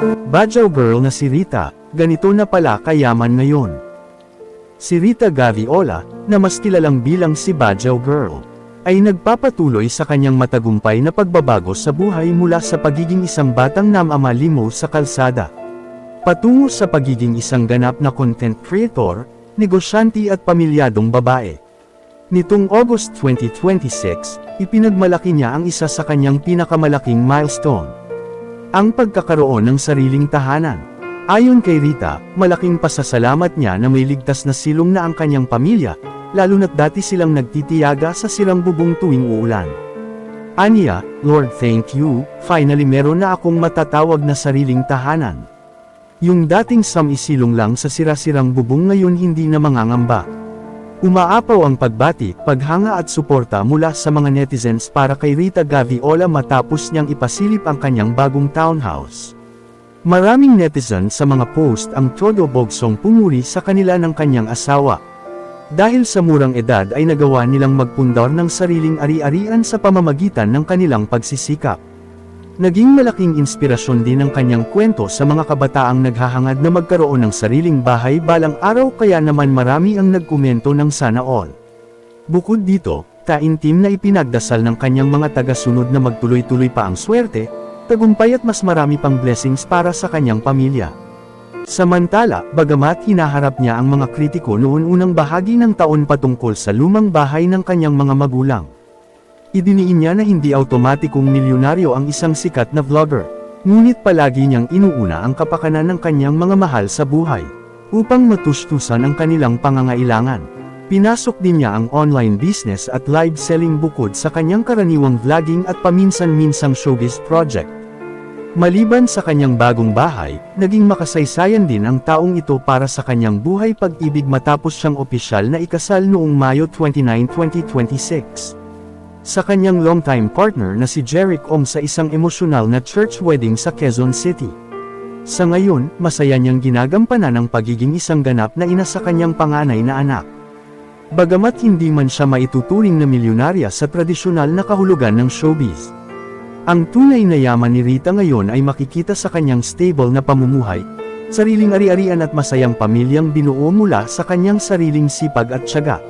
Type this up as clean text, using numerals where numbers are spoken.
Baguio girl na si Rita, ganito na pala kayaman ngayon. Si Rita Gaviola, na mas kilalang bilang si Baguio girl, ay nagpapatuloy sa kanyang matagumpay na pagbabago sa buhay mula sa pagiging isang batang namamalimos sa kalsada, patungo sa pagiging isang ganap na content creator, negosyante at pamilyadong babae. Nitong August 2026, ipinagmalaki niya ang isa sa kanyang pinakamalaking milestone, ang pagkakaroon ng sariling tahanan. Ayon kay Rita, malaking pasasalamat niya na may ligtas na silong na ang kanyang pamilya, lalo na't dati silang nagtitiyaga sa silang bubong tuwing uulan. Aniya, Lord thank you, finally meron na akong matatawag na sariling tahanan. Yung dating samisilong lang sa sira-sirang bubong ngayon hindi na mangangamba. Umaapaw ang pagbati, paghanga at suporta mula sa mga netizens para kay Rita Gaviola matapos niyang ipasilip ang kanyang bagong townhouse. Maraming netizen sa mga post ang todo bogsong pumuri sa kanila ng kanyang asawa. Dahil sa murang edad ay nagawa nilang magpundar ng sariling ari-arian sa pamamagitan ng kanilang pagsisikap. Naging malaking inspirasyon din ang kanyang kwento sa mga kabataang naghahangad na magkaroon ng sariling bahay balang araw kaya naman marami ang nagkomento ng sana all. Bukod dito, taimtim na ipinagdasal ng kanyang mga taga-sunod na magtuloy-tuloy pa ang swerte, tagumpay at mas marami pang blessings para sa kanyang pamilya. Samantala, bagamat hinaharap niya ang mga kritiko noon unang bahagi ng taon patungkol sa lumang bahay ng kanyang mga magulang, idiniin niya na hindi automatikong milyonaryo ang isang sikat na vlogger, ngunit palagi niyang inuuna ang kapakanan ng kanyang mga mahal sa buhay, upang matustusan ang kanilang pangangailangan. Pinasok din niya ang online business at live selling bukod sa kanyang karaniwang vlogging at paminsan-minsang showbiz project. Maliban sa kanyang bagong bahay, naging makasaysayan din ang taong ito para sa kanyang buhay pag-ibig matapos siyang opisyal na ikasal noong Mayo 29, 2026. Sa kanyang longtime partner na si Jeric Ong sa isang emosyonal na church wedding sa Quezon City. Sa ngayon, masaya niyang ginagampanan ang pagiging isang ganap na ina sa kanyang panganay na anak. Bagamat hindi man siya maituturing na milyonarya sa tradisyonal na kahulugan ng showbiz, ang tunay na yaman ni Rita ngayon ay makikita sa kanyang stable na pamumuhay, sariling ari-arian at masayang pamilyang binuo mula sa kanyang sariling sipag at tiyaga.